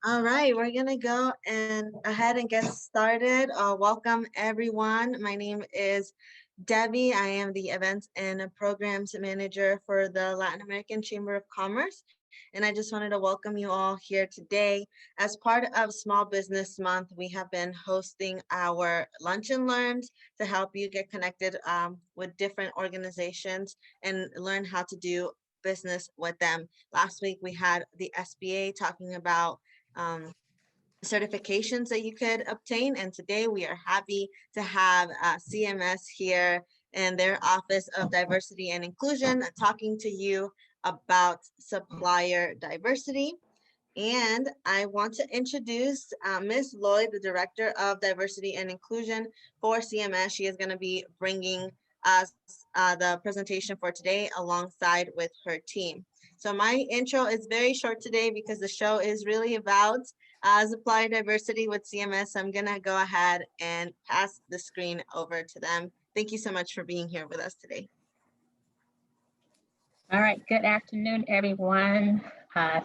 All right, we're gonna go ahead and get started. Welcome everyone. My name is Debbie. I am the Events and Programs Manager for the Latin American Chamber of Commerce. And I just wanted to welcome you all here today. As part of Small Business Month, we have been hosting our Lunch and Learns to help you get connected with different organizations and learn how to do business with them. Last week, we had the SBA talking about certifications that you could obtain. And today we are happy to have CMS here in their Office of Diversity and Inclusion talking to you about supplier diversity. And I want to introduce Ms. Lloyd, the Director of Diversity and Inclusion for CMS. She is going to be bringing us the presentation for today alongside with her team. So my intro is very short today because the show is really about supplier diversity with CMS. I'm going to go ahead and pass the screen over to them. Thank you so much for being here with us today. All right, good afternoon, everyone.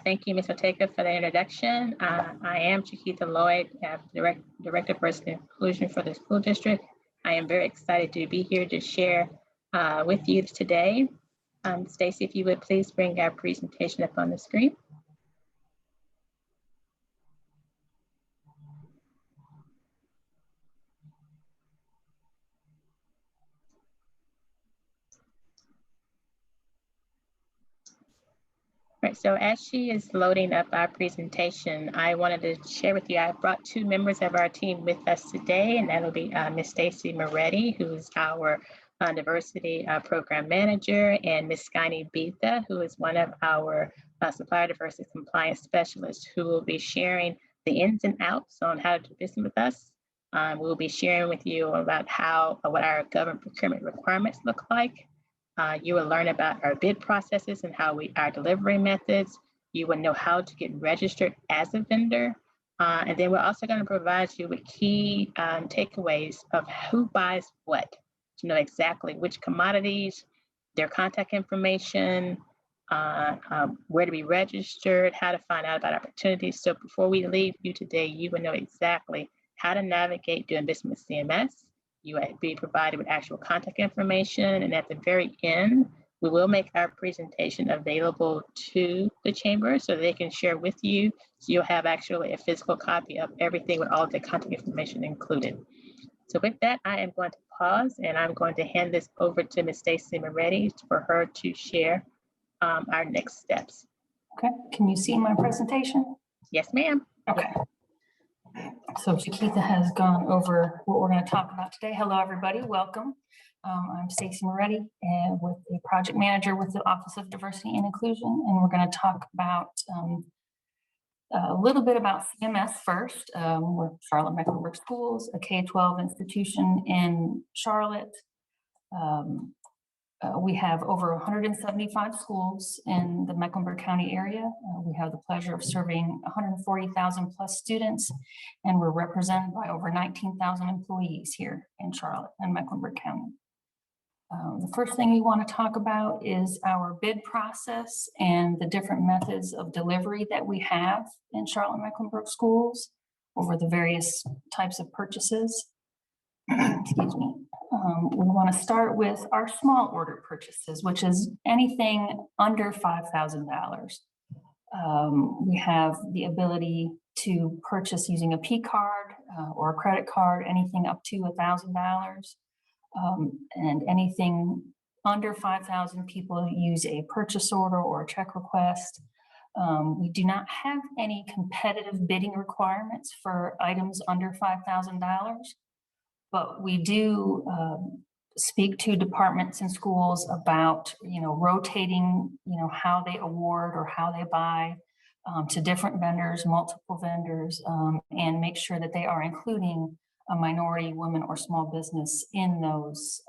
Thank you, Ms. Ortega, for the introduction. I am Chiquita Lloyd, Director of Diversity and Inclusion for the school district. I am very excited to be here to share with you today. Stacy, if you would please bring our presentation up on the screen. Right, so as she is loading up our presentation, I wanted to share with you, I brought two members of our team with us today, and that'll be Ms. Stacy Moretti, who's our Diversity Program Manager, and Ms. Skyne Bita, who is one of our Supplier Diversity Compliance Specialists, who will be sharing the ins and outs on how to do business with us. We'll be sharing with you about what our government procurement requirements look like. You will learn about our bid processes and our delivery methods. You will know how to get registered as a vendor. And then we're also going to provide you with key takeaways of who buys what, to know exactly which commodities, their contact information, where to be registered, how to find out about opportunities. So before we leave you today, you will know exactly how to navigate doing business with CMS. You will be provided with actual contact information, and at the very end, we will make our presentation available to the chamber so they can share with you. So you'll have actually a physical copy of everything with all of the contact information included. So with that, I am going to pause, and I'm going to hand this over to Ms. Stacy Moretti for her to share our next steps. Okay, can you see my presentation? Yes, ma'am. Okay. So Chiquita has gone over what we're going to talk about today. Hello, everybody. Welcome. I'm Stacy Moretti, and with a project manager with the Office of Diversity and Inclusion, and we're going to talk about a little bit about CMS first. We're Charlotte-Mecklenburg Schools, a K-12 institution in Charlotte. We have over 175 schools in the Mecklenburg County area. We have the pleasure of serving 140,000 plus students, and we're represented by over 19,000 employees here in Charlotte and Mecklenburg County. The first thing we want to talk about is our bid process and the different methods of delivery that we have in Charlotte-Mecklenburg Schools over the various types of purchases. Excuse me. We want to start with our small order purchases, which is anything under $5,000. We have the ability to purchase using a P card or a credit card, anything up to $1,000. And anything under 5,000 people use a purchase order or a check request. We do not have any competitive bidding requirements for items under $5,000. But we do speak to departments and schools about, rotating, how they award or how they buy to different vendors, multiple vendors, and make sure that they are including a minority, women, or small business in those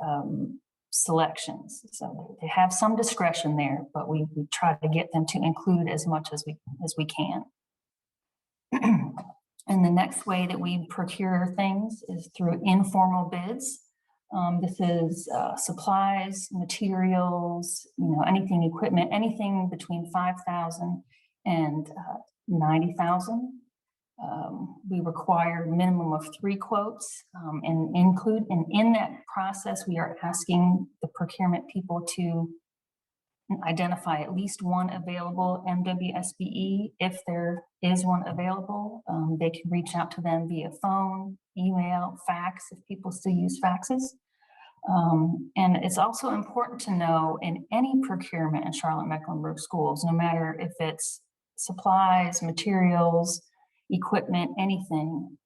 selections. So they have some discretion there, but we try to get them to include as much as we can. And the next way that we procure things is through informal bids. This is supplies, materials, anything, equipment, anything between 5,000 and 90,000. We require a minimum of 3 quotes, and in that process, we are asking the procurement people to identify at least one available MWSBE. If there is one available, they can reach out to them via phone, email, fax, if people still use faxes. And it's also important to know in any procurement in Charlotte-Mecklenburg Schools, no matter if it's supplies, materials, equipment, anything,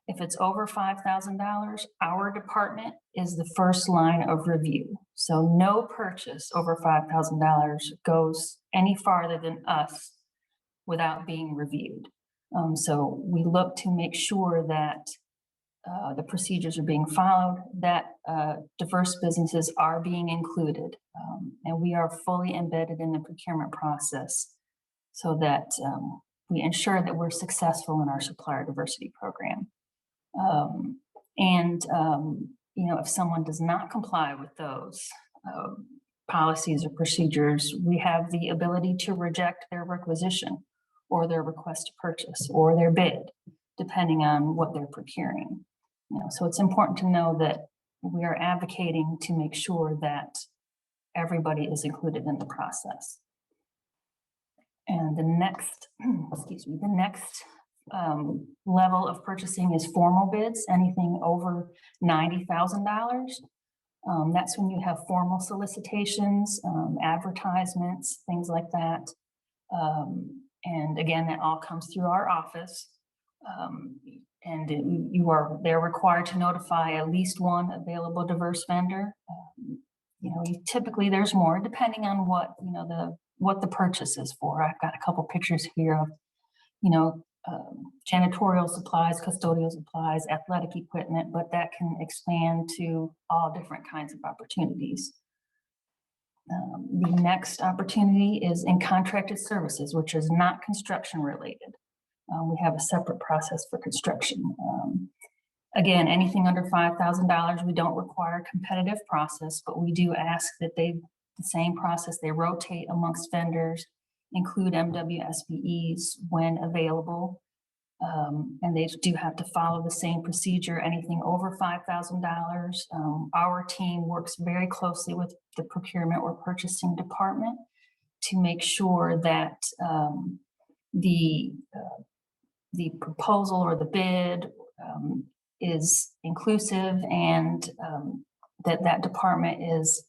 if it's over $5,000, our department is the first line of review. So no purchase over $5,000 goes any farther than us without being reviewed. So we look to make sure that the procedures are being followed, that diverse businesses are being included, and we are fully embedded in the procurement process so that we ensure that we're successful in our supplier diversity program. You know, if someone does not comply with those policies or procedures, we have the ability to reject their requisition or their request to purchase or their bid, depending on what they're procuring. You know, so it's important to know that we are advocating to make sure that everybody is included in the process. And the next, excuse me, the next level of purchasing is formal bids, anything over $90,000. That's when you have formal solicitations, advertisements, things like that. And again, that all comes through our office. And they're required to notify at least one available diverse vendor. You know, typically there's more depending on what, you know, what the purchase is for. I've got a couple pictures here of, you know, janitorial supplies, custodial supplies, athletic equipment, but that can expand to all different kinds of opportunities. The next opportunity is in contracted services, which is not construction related. We have a separate process for construction. Again, anything under $5,000, we don't require a competitive process, but we do ask that the same process, they rotate amongst vendors, include MWSBEs when available, and they do have to follow the same procedure, anything over $5,000. Our team works very closely with the procurement or purchasing department to make sure that the proposal or the bid is inclusive and that department is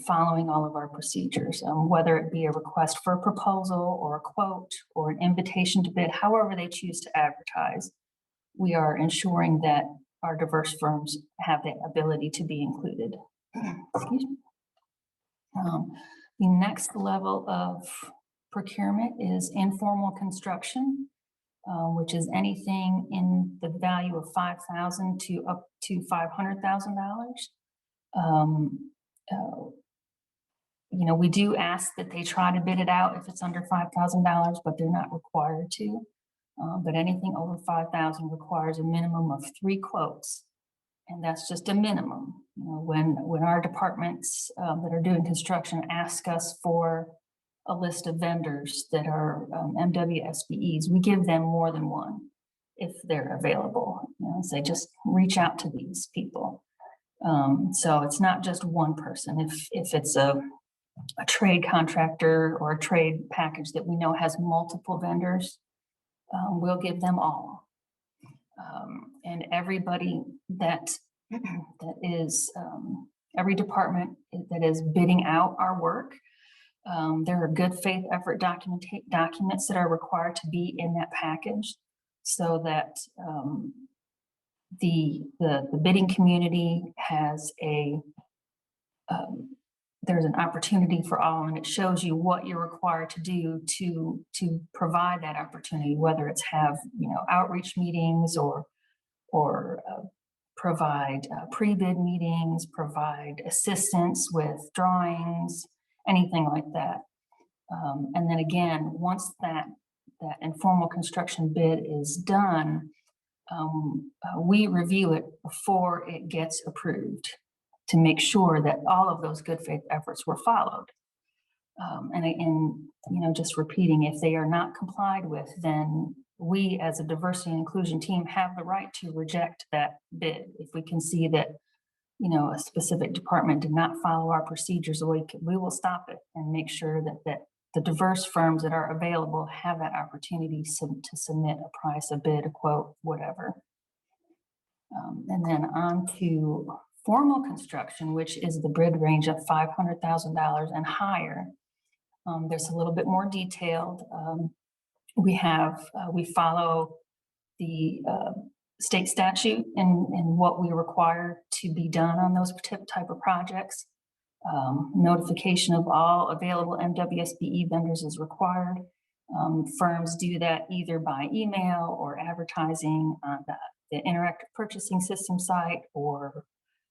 following all of our procedures, whether it be a request for a proposal or a quote or an invitation to bid, however they choose to advertise. We are ensuring that our diverse firms have the ability to be included. Excuse me. The next level of procurement is informal construction, which is anything in the value of $5,000 to up to $500,000. You know, we do ask that they try to bid it out if it's under $5,000, but they're not required to. But anything over $5,000 requires a minimum of 3 quotes, and that's just a minimum. You know, when our departments that are doing construction ask us for a list of vendors that are MWSBEs, we give them more than one if they're available. You know, say just reach out to these people. So it's not just one person. If it's a trade contractor or a trade package that we know has multiple vendors, we'll give them all. And everybody that is, every department that is bidding out our work, there are good faith effort documents that are required to be in that package so that the bidding community has there's an opportunity for all, and it shows you what you're required to do to provide that opportunity, whether it's have, you know, outreach meetings or provide pre-bid meetings, provide assistance with drawings, anything like that. And then again, once that informal construction bid is done, we review it before it gets approved to make sure that all of those good faith efforts were followed. And you know, just repeating, if they are not complied with, then we as a diversity and inclusion team have the right to reject that bid. If we can see that, you know, a specific department did not follow our procedures, we will stop it and make sure that the diverse firms that are available have that opportunity to submit a price, a bid, a quote, whatever. And then on to formal construction, which is the bid range of $500,000 and higher. There's a little bit more detailed. We follow the state statute and what we require to be done on those type of projects. Notification of all available MWSBE vendors is required. Firms do that either by email or advertising on the interactive purchasing system site, or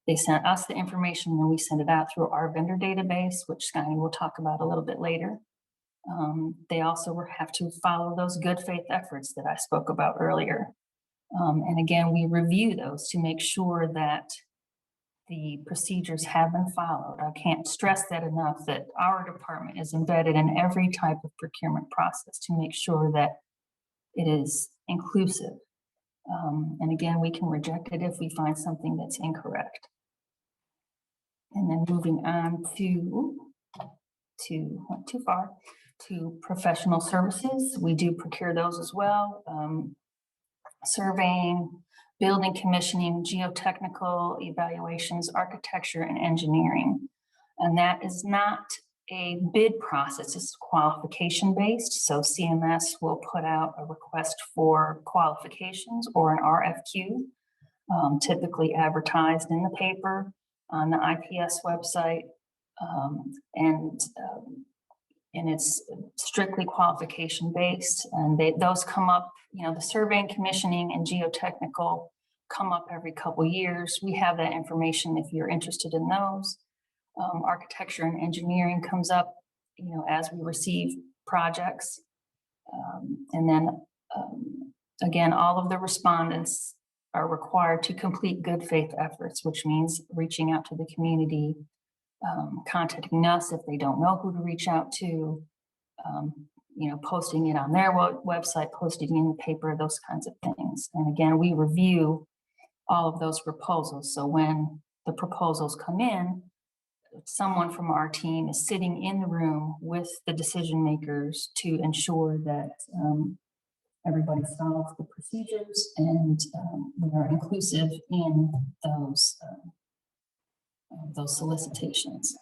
they sent us the information and we send it out through our vendor database, which Skyne will talk about a little bit later. They also have to follow those good faith efforts that I spoke about earlier. And again, we review those to make sure that the procedures have been followed. I can't stress that enough, that our department is embedded in every type of procurement process to make sure that it is inclusive. And again, we can reject it if we find something that's incorrect. And then moving on went too far, to professional services. We do procure those as well. Surveying, building commissioning, geotechnical evaluations, architecture, and engineering. And that is not a bid process, it's qualification based. So CMS will put out a request for qualifications or an RFQ, typically advertised in the paper, on the IPS website, and it's strictly qualification based. And those come up, you know, the surveying, commissioning, and geotechnical come up every couple years. We have that information if you're interested in those. Architecture and engineering comes up, you know, as we receive projects. And then again, all of the respondents are required to complete good faith efforts, which means reaching out to the community, contacting us if they don't know who to reach out to, you know, posting it on their website, posting in the paper, those kinds of things. And again, we review all of those proposals. So when the proposals come in, someone from our team is sitting in the room with the decision makers to ensure that everybody follows the procedures and we are inclusive in those solicitations.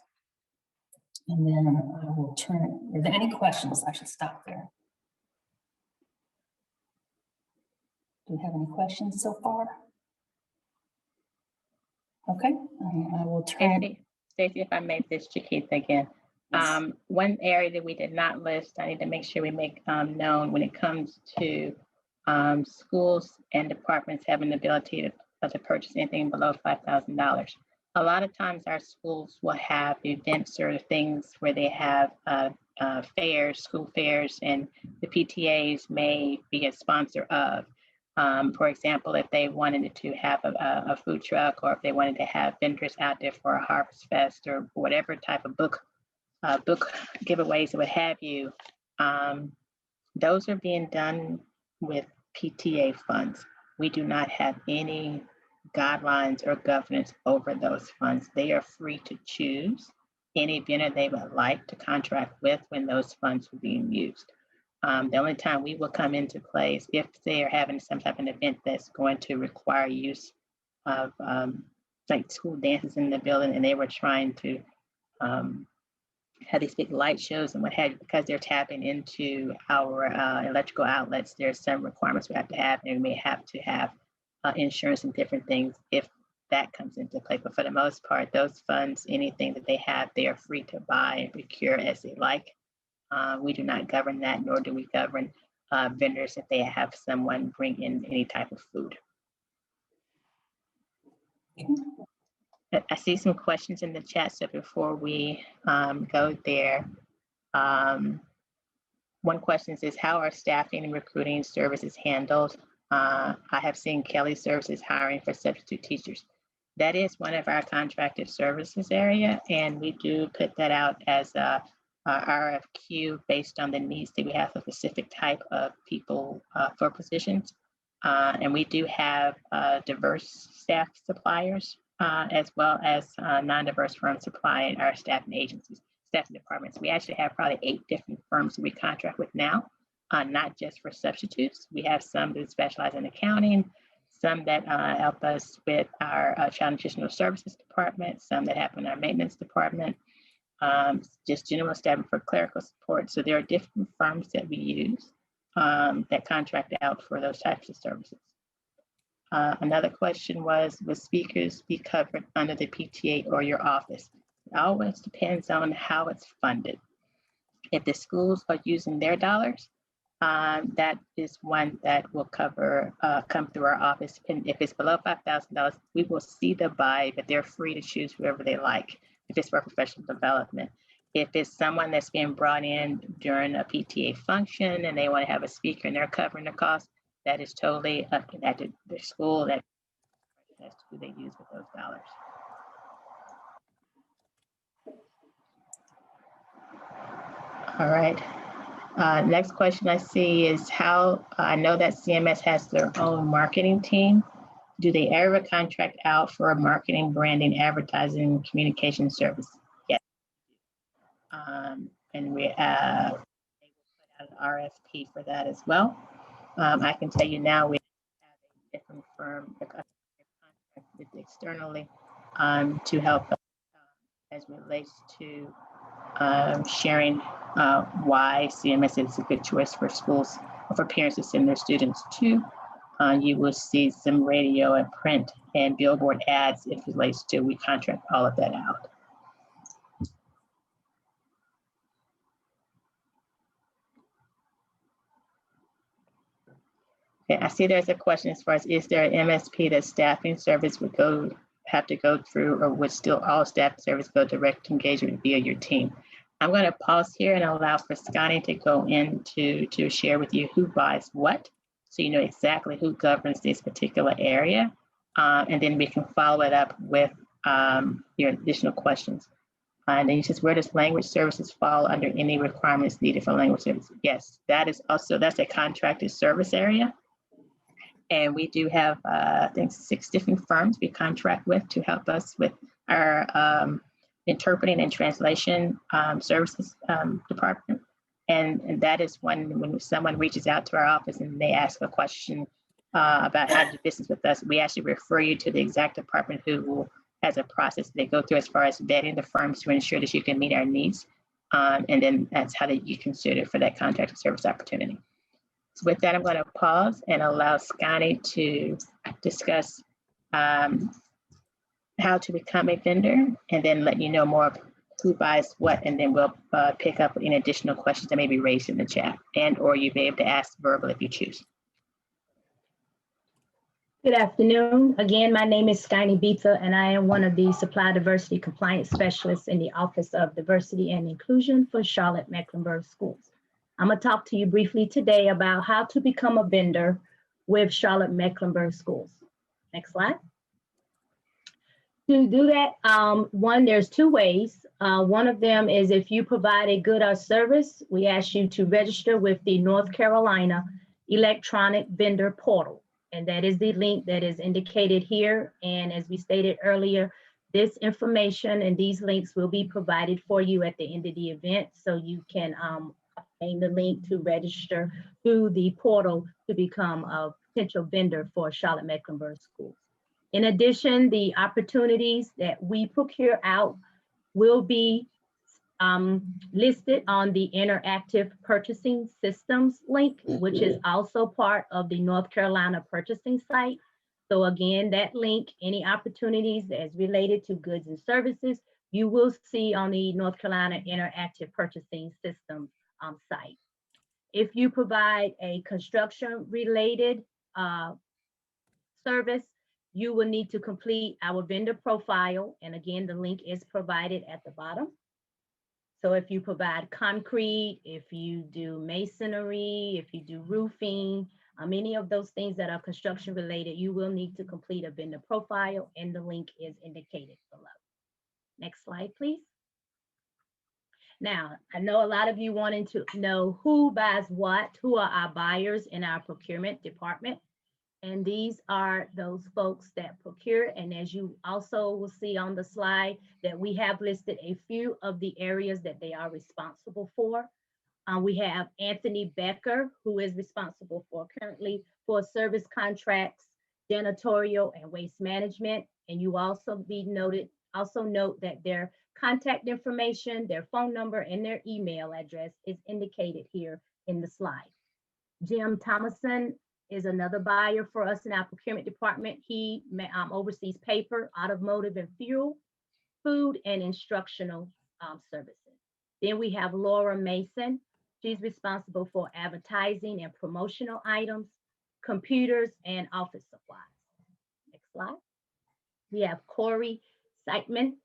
And then I will turn it, are there any questions? I should stop there. Do we have any questions so far? Okay, I will turn it. Stacey, if I made this to Keith again. Yes. One area that we did not list, I need to make sure we make known when it comes to schools and departments having the ability to purchase anything below $5,000. A lot of times our schools will have events or things where they have fairs, school fairs, and the PTAs may be a sponsor of. For example, if they wanted to have a food truck, or if they wanted to have vendors out there for a harvest fest or whatever type of book giveaways or what have you, those are being done with PTA funds. We do not have any guidelines or governance over those funds. They are free to choose any vendor they would like to contract with when those funds are being used. The only time we will come into play is if they are having some type of event that's going to require use of like school dances in the building, and they were trying to have these big light shows and what have you, because they're tapping into our electrical outlets. There's some requirements we have to have, and we may have to have insurance and different things if that comes into play. But for the most part, those funds, anything that they have, they are free to buy and procure as they like. We do not govern that, nor do we govern vendors if they have someone bring in any type of food. I see some questions in the chat, so before we go there, one question is, how are staffing and recruiting services handled? I have seen Kelly Services hiring for substitute teachers. That is one of our contracted services area, and we do put that out as a RFQ based on the needs that we have for specific type of people for positions. And we do have diverse staff suppliers as well as non-diverse firms supplying our staffing agencies, staffing departments. We actually have probably 8 different firms that we contract with now, not just for substitutes. We have some that specialize in accounting, some that help us with our child nutritional services department, some that help in our maintenance department, just general staffing for clerical support. So there are different firms that we use that contract out for those types of services. Another question was, will speakers be covered under the PTA or your office? It always depends on how it's funded. If the schools are using their dollars, that is one that will cover, come through our office. And if it's below $5,000, we will see the buy, but they're free to choose whoever they like, if it's for professional development. If it's someone that's being brought in during a PTA function and they want to have a speaker and they're covering the cost, that is totally up to the school that has to who they use with those dollars. All right. Next question I see is how, I know that CMS has their own marketing team. Do they ever contract out for a marketing, branding, advertising, communication service? Yes. And we put out an RFP for that as well. I can tell you now we have a different firm that contracted externally to help us as it relates to sharing why CMS is a good choice for schools, or for parents to send their students to. You will see some radio and print and billboard ads if it relates to, we contract all of that out. Okay, I see there's a question as far as, is there an MSP that staffing service would have to go through, or would still all staff service go direct engagement via your team? I'm going to pause here and allow for Scotty to go in to share with you who buys what, so you know exactly who governs this particular area, and then we can follow it up with your additional questions. And then he says, where does language services fall under any requirements needed for language services? Yes, that is also, that's a contracted service area. And we do have, I think, 6 different firms we contract with to help us with our interpreting and translation services department. And that is when someone reaches out to our office and they ask a question about how to do business with us, we actually refer you to the exact department who has a process they go through as far as vetting the firms to ensure that you can meet our needs. And then that's how that you consider for that contracted service opportunity. So with that, I'm going to pause and allow Scotty to discuss how to become a vendor, and then let you know more of who buys what, and then we'll pick up any additional questions that may be raised in the chat, and or you'll be able to ask verbal if you choose. Good afternoon. Again, my name is Skyny Bita, and I am one of the Supply Diversity Compliance Specialists in the Office of Diversity and Inclusion for Charlotte-Mecklenburg Schools. I'm going to talk to you briefly today about how to become a vendor with Charlotte-Mecklenburg Schools. Next slide. To do that, there's 2 ways. One of them is if you provide a good or service, we ask you to register with the North Carolina Electronic Vendor Portal. And that is the link that is indicated here. And as we stated earlier, this information and these links will be provided for you at the end of the event. So you can obtain the link to register through the portal to become a potential vendor for Charlotte-Mecklenburg Schools. In addition, the opportunities that we procure out will be listed on the Interactive Purchasing Systems link, which is also part of the North Carolina purchasing site. So again, that link, any opportunities as related to goods and services, you will see on the North Carolina Interactive Purchasing Systems site. If you provide a construction-related service, you will need to complete our vendor profile. And again, the link is provided at the bottom. So if you provide concrete, if you do masonry, if you do roofing, any of those things that are construction related, you will need to complete a vendor profile, and the link is indicated below. Next slide, please. Now, I know a lot of you wanting to know who buys what, who are our buyers in our procurement department. And these are those folks that procure. And as you also will see on the slide, that we have listed a few of the areas that they are responsible for. We have Anthony Becker, who is responsible for currently for service contracts, janitorial, and waste management. And you also note that their contact information, their phone number, and their email address is indicated here in the slide. Jim Thomason is another buyer for us in our procurement department. He oversees paper, automotive and fuel, food, and instructional services. Then we have Laura Mason. She's responsible for advertising and promotional items, computers, and office supplies. Next slide. We have Corey Seitman.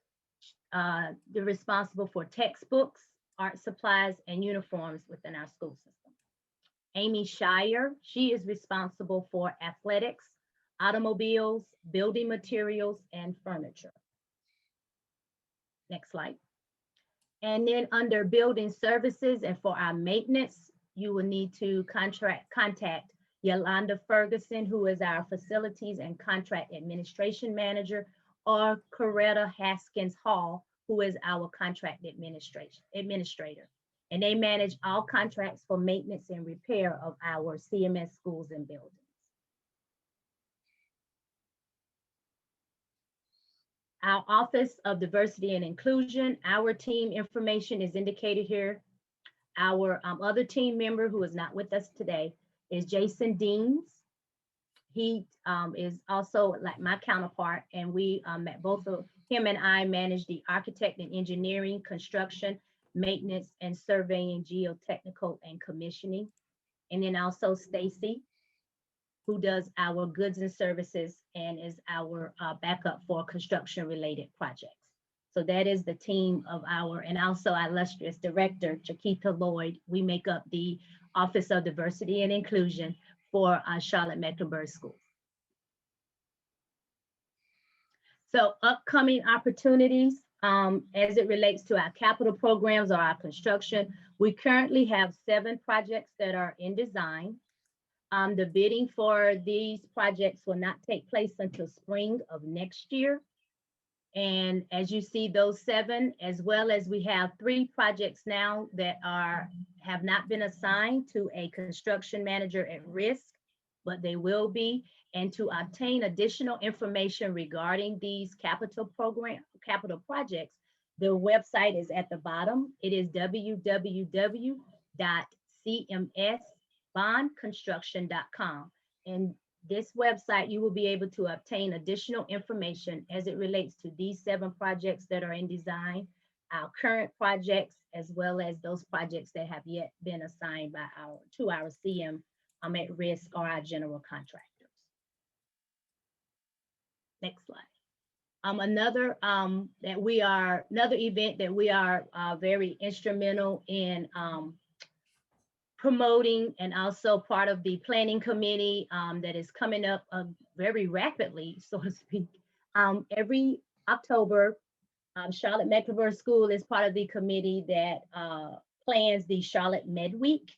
They're responsible for textbooks, art supplies, and uniforms within our school system. Amy Shire, she is responsible for athletics, automobiles, building materials, and furniture. Next slide. And then under building services and for our maintenance, you will need to contact Yolanda Ferguson, who is our facilities and contract administration manager, or Coretta Haskins Hall, who is our contract administrator. And they manage all contracts for maintenance and repair of our CMS schools and buildings. Our Office of Diversity and Inclusion, our team information is indicated here. Our other team member who is not with us today is Jason Deans. He is also like my counterpart, and we met both of him and I manage the architect and engineering, construction, maintenance, and surveying, geotechnical, and commissioning. And then also Stacy, who does our goods and services and is our backup for construction related projects. So that is the team of and also our illustrious director, Chiquita Lloyd. We make up the Office of Diversity and Inclusion for Charlotte-Mecklenburg Schools. So upcoming opportunities as it relates to our capital programs or our construction, we currently have 7 projects that are in design. The bidding for these projects will not take place until spring of next year. And as you see, those 7, as well as we have 3 projects now that have not been assigned to a construction manager at risk, but they will be. And to obtain additional information regarding these capital projects, the website is at the bottom. It is www.cmsbondconstruction.com. And this website, you will be able to obtain additional information as it relates to these 7 projects that are in design, our current projects, as well as those projects that have yet been assigned by to our CM at risk or our general contractors. Next slide. Another event that we are very instrumental in promoting, and also part of the planning committee that is coming up very rapidly, so to speak. Every October, Charlotte-Mecklenburg School is part of the committee that plans the Charlotte Med Week.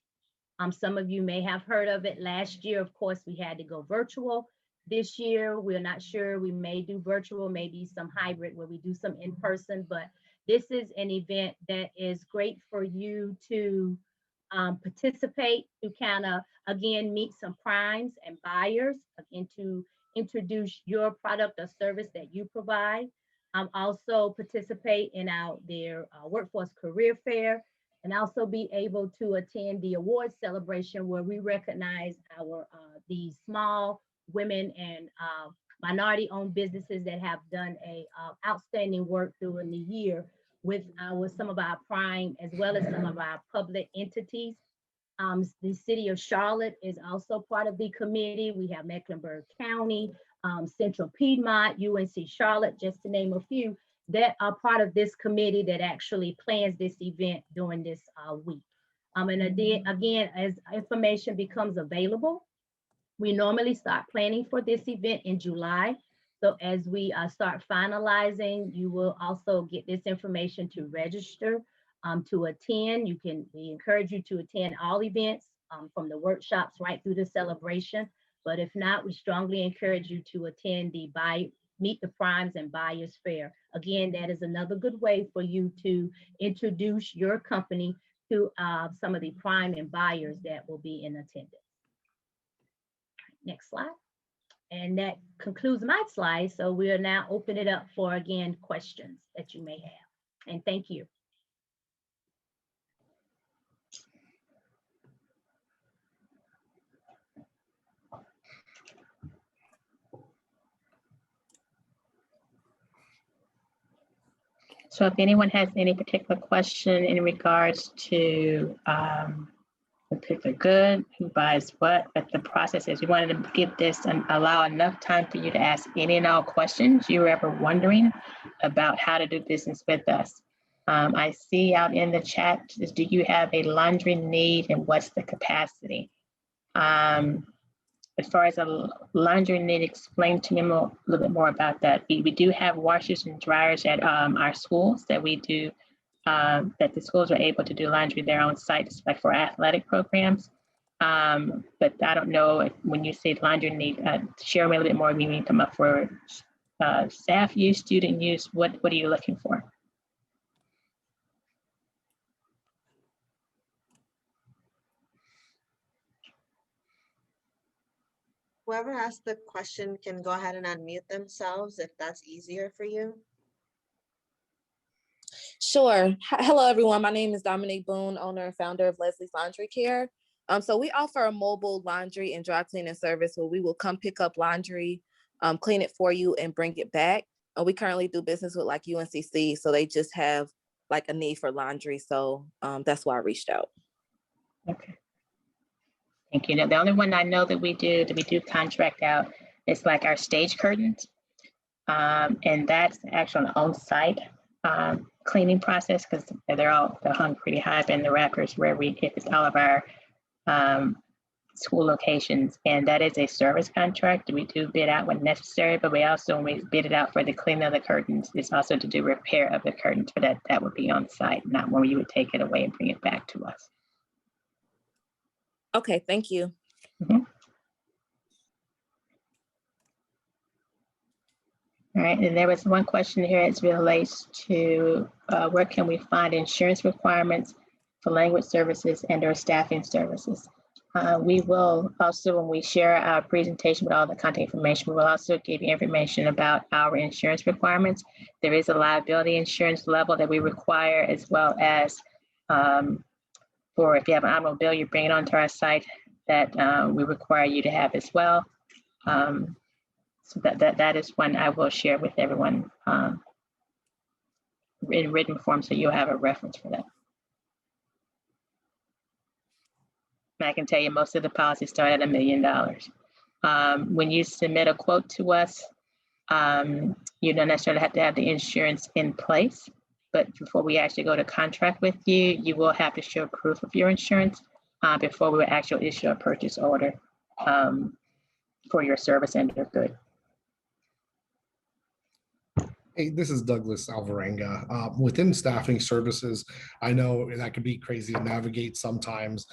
Some of you may have heard of it. Last year, of course, we had to go virtual. This year, we're not sure. We may do virtual, maybe some hybrid where we do some in person, but this is an event that is great for you to participate, to kind of, again, meet some primes and buyers, and to introduce your product or service that you provide. Also participate in their workforce career fair, and also be able to attend the awards celebration where we recognize the small women and minority-owned businesses that have done outstanding work during the year with some of our prime as well as some of our public entities. The city of Charlotte is also part of the committee. We have Mecklenburg County, Central Piedmont, UNC Charlotte, just to name a few, that are part of this committee that actually plans this event during this week. And again, as information becomes available, we normally start planning for this event in July. So as we start finalizing, you will also get this information to register to attend. We encourage you to attend all events from the workshops right through the celebration. But if not, we strongly encourage you to attend the Meet the Primes and Buyers Fair. Again, that is another good way for you to introduce your company to some of the prime and buyers that will be in attendance. Next slide. And that concludes my slide. So we'll now open it up for, again, questions that you may have. And thank you. So if anyone has any particular question in regards to a particular good, who buys what the process is, we wanted to give this and allow enough time for you to ask any and all questions you were ever wondering about how to do business with us. I see out in the chat, do you have a laundry need and what's the capacity? As far as a laundry need, explain to me a little bit more about that. We do have washers and dryers at our schools that we do, that the schools are able to do laundry there on site, just like for athletic programs. But I don't know, when you say laundry need, share me a little bit more. We need to come up for staff use, student use. What are you looking for? Whoever asked the question can go ahead and unmute themselves if that's easier for you. Sure. Hello, everyone. My name is Dominique Boone, owner and founder of Leslie's Laundry Care. So we offer a mobile laundry and dry cleaning service where we will come pick up laundry, clean it for you, and bring it back. We currently do business with like UNCC, so they just have like a need for laundry. So that's why I reached out. Okay. Thank you. Now, the only one I know that we do contract out is like our stage curtains. And that's actually an on-site cleaning process because they're hung pretty high up in the rackers where it's all of our school locations. And that is a service contract. We do bid out when necessary, but we also, when we bid it out for the cleaning of the curtains, it's also to do repair of the curtains, but that would be on site, not when you would take it away and bring it back to us. Okay, thank you. Mm-hmm. All right, and there was one question here as relates to where can we find insurance requirements for language services and or staffing services. We will also, when we share our presentation with all the contact information, we will also give you information about our insurance requirements. There is a liability insurance level that we require, as well as for if you have an automobile you bring it onto our site, that we require you to have as well. So that is one I will share with everyone in written form, so you'll have a reference for that. And I can tell you most of the policies start at $1 million. When you submit a quote to us, you don't necessarily have to have the insurance in place, but before we actually go to contract with you, you will have to show proof of your insurance before we will actually issue a purchase order for your service and your good. Hey, this is Douglas Alvarenga. Within staffing services, I know that can be crazy to navigate sometimes.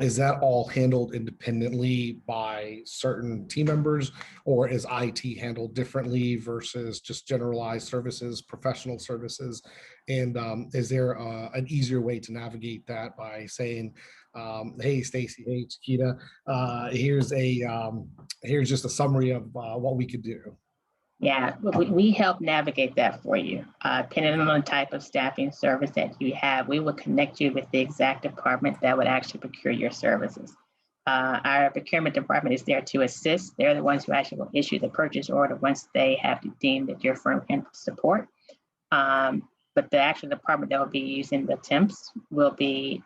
Is that all handled independently by certain team members, or is IT handled differently versus just generalized services, professional services? And is there an easier way to navigate that by saying, hey, Stacy, hey, Chiquita, here's just a summary of what we could do? Yeah, we help navigate that for you. Depending on the type of staffing service that you have, we will connect you with the exact department that would actually procure your services. Our procurement department is there to assist. They're the ones who actually will issue the purchase order once they have deemed that your firm can support. But the actual department that will be using the temps will be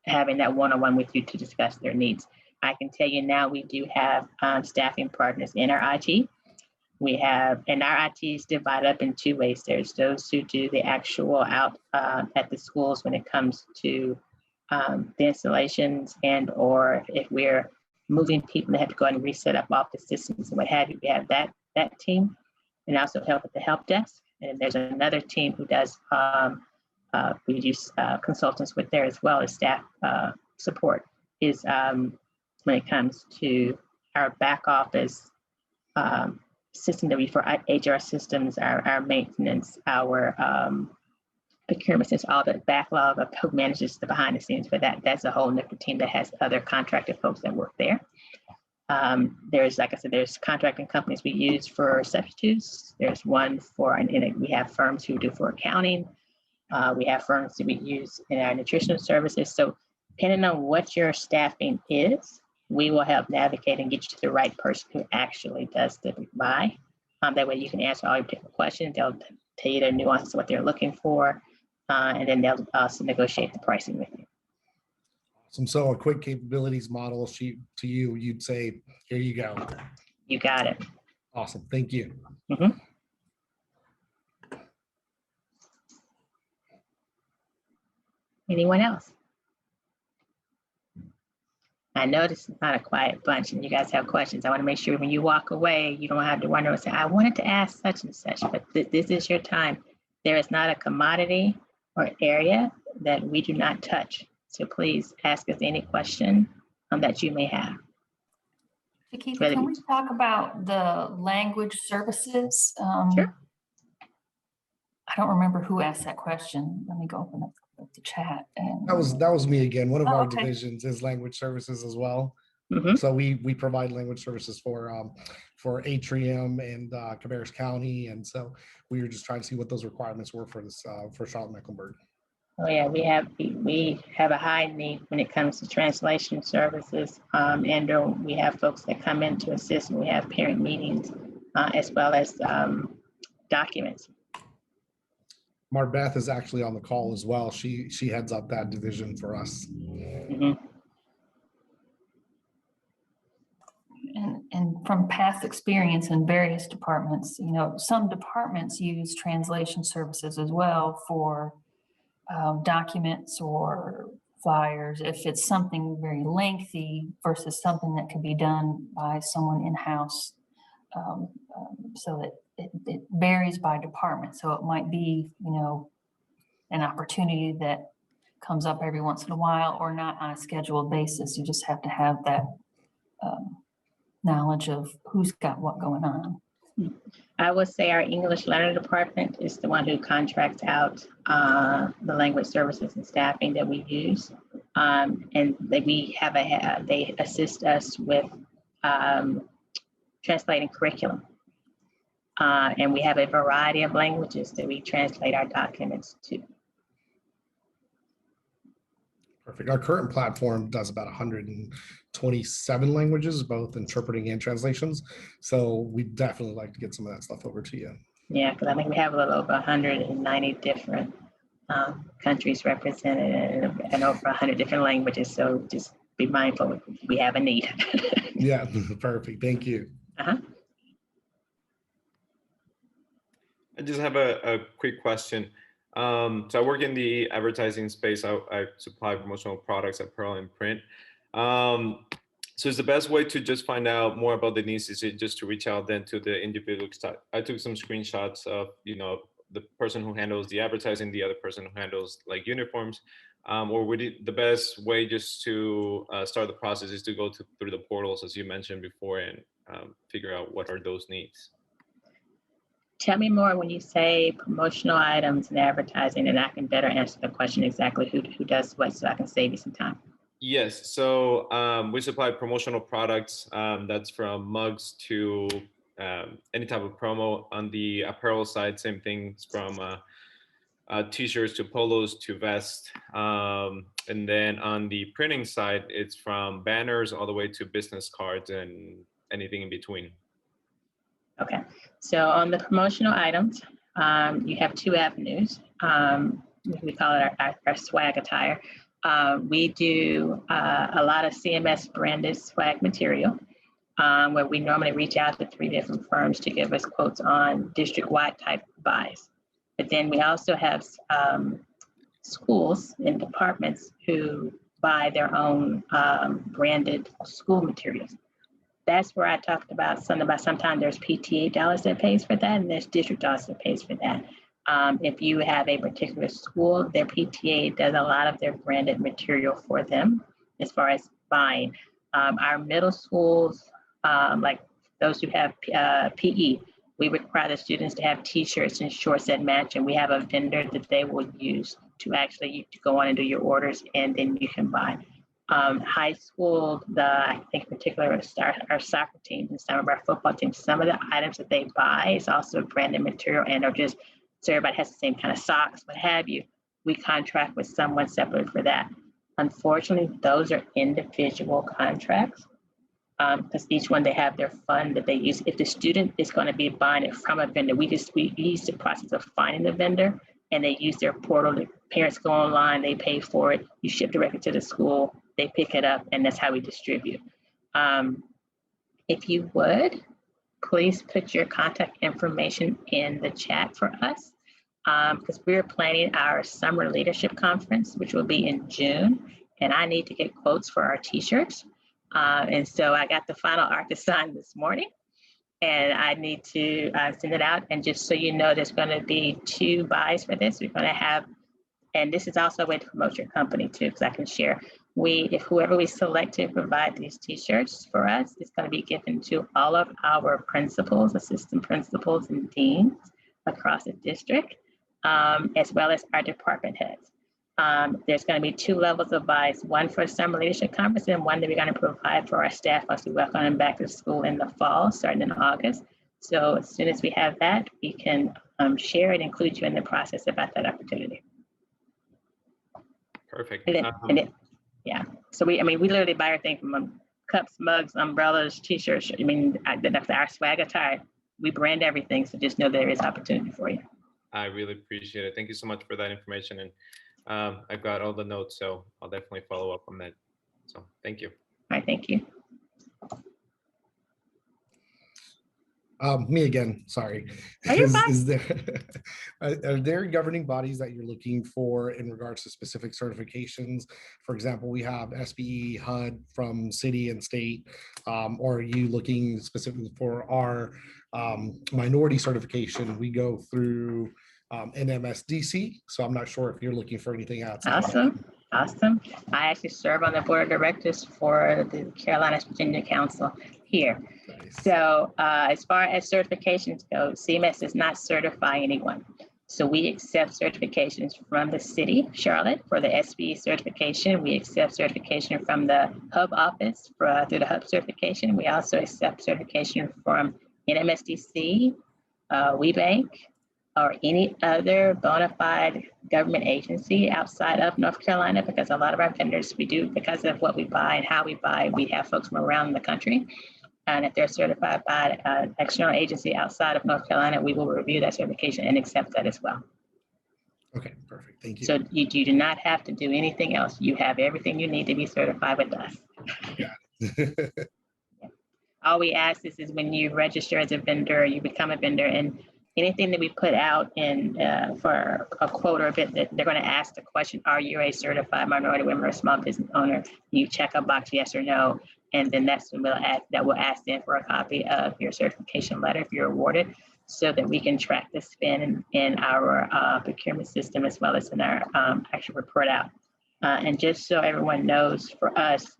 having that one-on-one with you to discuss their needs. I can tell you now we do have staffing partners in our IT. We have, and our IT is divided up in two ways. There's those who do the actual out at the schools when it comes to the installations, and or if we're moving people that have to go and reset up office systems and what have you, we have that team, and also help with the help desk. And there's another team who does we use consultants with there as well as staff support is when it comes to our back office system that we for HR systems, our maintenance, our procurement, since all the backlog of who manages the behind the scenes for that. That's a whole different team that has other contracted folks that work there. There's, like I said, there's contracting companies we use for substitutes. There's one for, and we have firms who do for accounting. We have firms that we use in our nutritional services. So depending on what your staffing is, we will help navigate and get you to the right person who actually does the buy. That way you can answer all your different questions. They'll tell you the nuances of what they're looking for, and then they'll also negotiate the pricing with you. Awesome. So a quick capabilities model sheet to you, you'd say, here you go. You got it. Awesome. Thank you. Mm-hmm. Anyone else? I know this is not a quiet bunch and you guys have questions. I want to make sure when you walk away, you don't have to wonder and say, I wanted to ask such and such, but this is your time. There is not a commodity or area that we do not touch. So please ask us any question that you may have. Chiquita, can we talk about the language services? Sure. I don't remember who asked that question. Let me go open up the chat. And That was me again. One of our okay. divisions is language services as well. Mm-hmm. So we provide language services for Atrium and Cabarrus County, and so we were just trying to see what those requirements were for this for Charlotte-Mecklenburg. Oh yeah, we have a high need when it comes to translation services, and we have folks that come in to assist, and we have parent meetings as well as documents. Marbeth is actually on the call as well. She heads up that division for us. Mm-hmm. And from past experience in various departments, you know, some departments use translation services as well for documents or flyers if it's something very lengthy versus something that could be done by someone in-house. So that it varies by department. So it might be, you know, an opportunity that comes up every once in a while or not on a scheduled basis. You just have to have that knowledge of who's got what going on. I would say our English learner department is the one who contracts out the language services and staffing that we use. And they assist us with translating curriculum. And we have a variety of languages that we translate our documents to. Perfect. Our current platform does about 127 languages, both interpreting and translations. So we definitely like to get some of that stuff over to you. Yeah, because I think we have a little over 190 different countries represented and over 100 different languages. So just be mindful, we have a need. Yeah, perfect. Thank you. Uh-huh. I just have a quick question. So I work in the advertising space. I supply promotional products, apparel, and print. So is the best way to just find out more about the needs, is it just to reach out then to the individual? I took some screenshots of, you know, the person who handles the advertising, the other person who handles like uniforms, or would it, the best way just to start the process is to go through the portals, as you mentioned before, and figure out what are those needs? Tell me more when you say promotional items and advertising, and I can better answer the question exactly who does what, so I can save you some time. Yes, so we supply promotional products. That's from mugs to any type of promo. On the apparel side, same things from t-shirts to polos to vests. And then on the printing side, it's from banners all the way to business cards and anything in between. Okay, so on the promotional items, you have two avenues. We call it our swag attire. We do a lot of CMS branded swag material, where we normally reach out to 3 different firms to give us quotes on district-wide type buys. But then we also have schools and departments who buy their own branded school materials. That's where I talked about sometimes there's PTA dollars that pays for that, and there's district dollars that pays for that. If you have a particular school, their PTA does a lot of their branded material for them as far as buying. Our middle schools, like those who have PE, we require the students to have t-shirts and shorts that match, and we have a vendor that they will use to actually go on and do your orders, and then you can buy. High school, I think in particular our soccer teams and some of our football teams, some of the items that they buy is also branded material and are just, so everybody has the same kind of socks, what have you. We contract with someone separate for that. Unfortunately, those are individual contracts because each one they have their fund that they use. If the student is going to be buying it from a vendor, we use the process of finding the vendor, and they use their portal. The parents go online, they pay for it, you ship directly to the school, they pick it up, and that's how we distribute. If you would, please put your contact information in the chat for us because we're planning our summer leadership conference, which will be in June, and I need to get quotes for our t-shirts. And so I got the final art design this morning, and I need to send it out. And just so you know, there's going to be 2 buys for this. We're going to have, and this is also a way to promote your company too, because I can share. If whoever we select to provide these t-shirts for us, it's going to be given to all of our principals, assistant principals, and deans across the district, as well as our department heads. There's going to be 2 levels of buys, one for Summer Leadership Conference and one that we're going to provide for our staff as we welcome them back to school in the fall, starting in August. So as soon as we have that, we can share and include you in the process about that opportunity. Perfect. Yeah. So we literally buy everything from cups, mugs, umbrellas, t-shirts. That's our swag attire. We brand everything. So just know there is opportunity for you. I really appreciate it. Thank you so much for that information. And I've got all the notes, so I'll definitely follow up on that. So thank you. All right, thank you. Me again, sorry. Oh, you're fine. Is there, are there governing bodies that you're looking for in regards to specific certifications? For example, we have SBE, HUD from city and state, or are you looking specifically for our minority certification? We go through NMSDC, so I'm not sure if you're looking for anything outside. Awesome. I actually serve on the board of directors for the Carolinas Virginia Council here. Nice. So as far as certifications go, CMS does not certify anyone. So we accept certifications from the city, Charlotte, for the SBE certification. We accept certification from the Hub office through the Hub certification. We also accept certification from NMSDC, WeBank, or any other bona fide government agency outside of North Carolina, because a lot of our vendors, we do, because of what we buy and how we buy, we have folks from around the country. And if they're certified by an external agency outside of North Carolina, we will review that certification and accept that as well. Okay, perfect. Thank you. So you do not have to do anything else. You have everything you need to be certified with us. Yeah. All we ask is when you register as a vendor, you become a vendor, and anything that we put out in for a quote or a bid, that they're going to ask the question, are you a certified minority women or small business owner? You check a box, yes or no. And then that's when we'll ask them for a copy of your certification letter if you're awarded, so that we can track the spend in our procurement system as well as in our actual report out. And just so everyone knows, for us,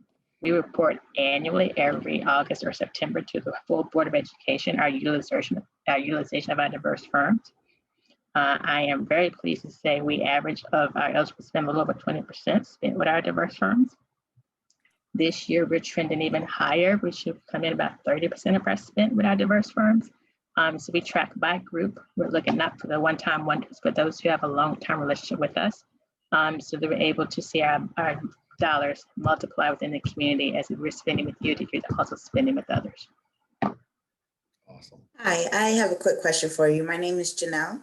we report annually every August or September to the full Board of Education, our utilization of our diverse firms. I am very pleased to say we average of our eligible spend a little over 20% spent with our diverse firms. This year, we're trending even higher. We should come in about 30% of our spend with our diverse firms. So we track by group. We're looking not for the one-time wonders, but those who have a long-term relationship with us, so that we're able to see our dollars multiply within the community as we're spending with you, that you're also spending with others. Awesome. Hi, I have a quick question for you. My name is Janelle.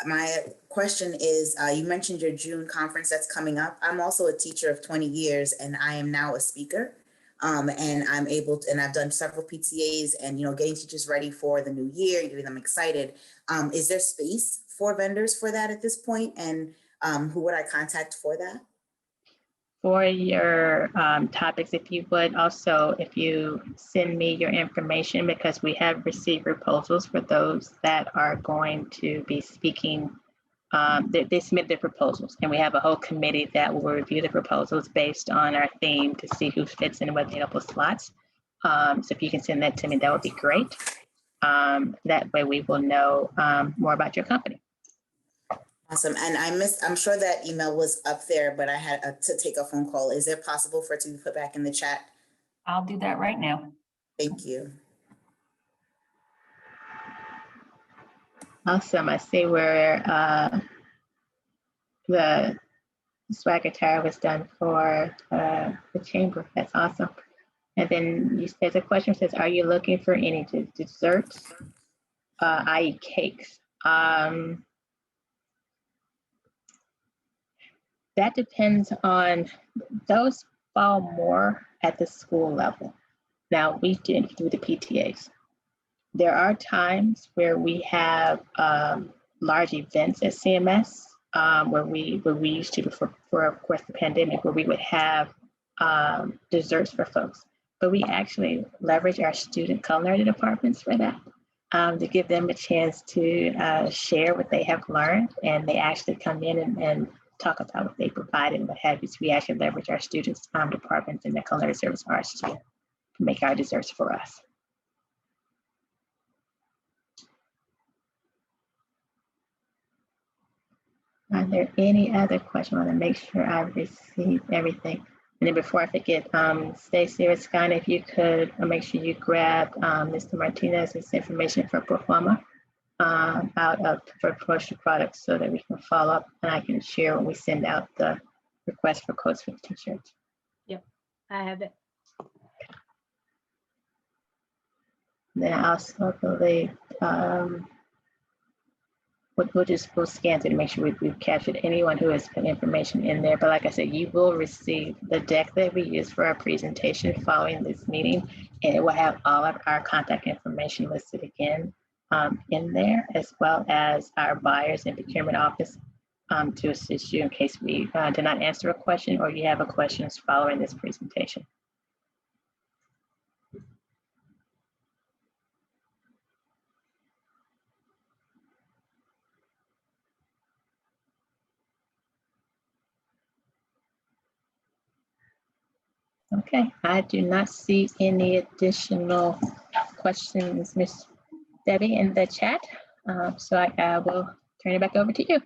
My question is, you mentioned your June conference that's coming up. I'm also a teacher of 20 years, and I am now a speaker. And I'm able to, and I've done several PTAs, and getting teachers ready for the new year, getting them excited. Is there space for vendors for that at this point? And who would I contact for that? For your topics, if you would also, if you send me your information, because we have received proposals for those that are going to be speaking. They submit their proposals, and we have a whole committee that will review the proposals based on our theme to see who fits in with available slots. So if you can send that to me, that would be great. That way we will know more about your company. Awesome. And I'm sure that email was up there, but I had to take a phone call. Is it possible for it to be put back in the chat? I'll do that right now. Thank you. Awesome. I see where the swag attire was done for the chamber. That's awesome. And then there's a question that says, are you looking for any desserts, i.e. cakes? That depends on, those fall more at the school level. Now, we did through the PTAs. There are times where we have large events at CMS where we used to, before of course the pandemic, where we would have desserts for folks. But we actually leverage our student culinary departments for that, to give them a chance to share what they have learned, and they actually come in and talk about what they provide and what have you. So we actually leverage our students' departments and the culinary service arts to make our desserts for us. Are there any other questions? I want to make sure I received everything. And then before I forget, Stacy or Skyna, if you could make sure you grab Mr. Martinez's information for Performa for promotional products, so that we can follow up and I can share when we send out the request for quotes for the t-shirts. Yep, I have it. Then I also believe we'll scan to make sure we've captured anyone who has put information in there. But like I said, you will receive the deck that we use for our presentation following this meeting, and it will have all of our contact information listed again in there, as well as our buyers and procurement office to assist you in case we did not answer a question or you have a questions following this presentation. Okay, I do not see any additional questions, Ms. Debbie, in the chat. So I will turn it back over to you.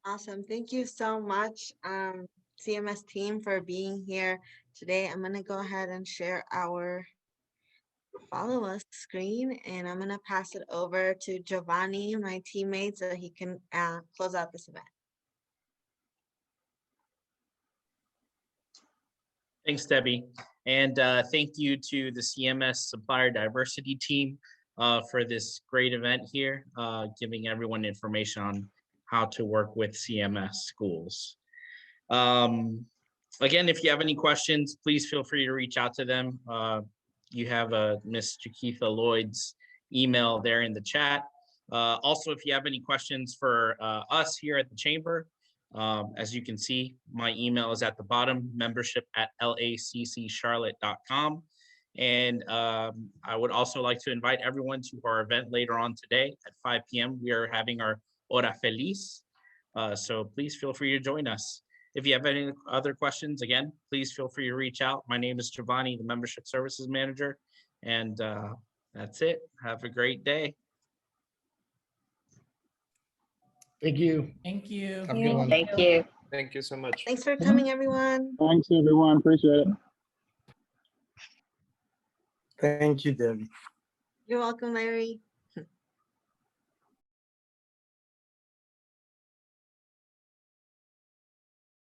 Awesome. Thank you so much, CMS team, for being here today. I'm going to go ahead and share our follow us screen, and I'm going to pass it over to Giovanni, my teammate, so he can close out this event. Thanks, Debbie. And thank you to the CMS Supplier Diversity team for this great event here, giving everyone information on how to work with CMS schools. Again, if you have any questions, please feel free to reach out to them. You have Ms. Chiquitha Lloyd's email there in the chat. Also, if you have any questions for us here at the Chamber, as you can see, my email is at the bottom, membership@laccccharlotte.com. And I would also like to invite everyone to our event later on today at 5 p.m. We are having our Hora Feliz. So please feel free to join us. If you have any other questions, again, please feel free to reach out. My name is Giovanni, the Membership Services Manager. And that's it. Have a great day. Thank you. Thank you. Have a good one. Thank you. Thank you so much. Thanks for coming, everyone. Thanks, everyone. Appreciate it. Thank you, Debbie. You're welcome, Larry.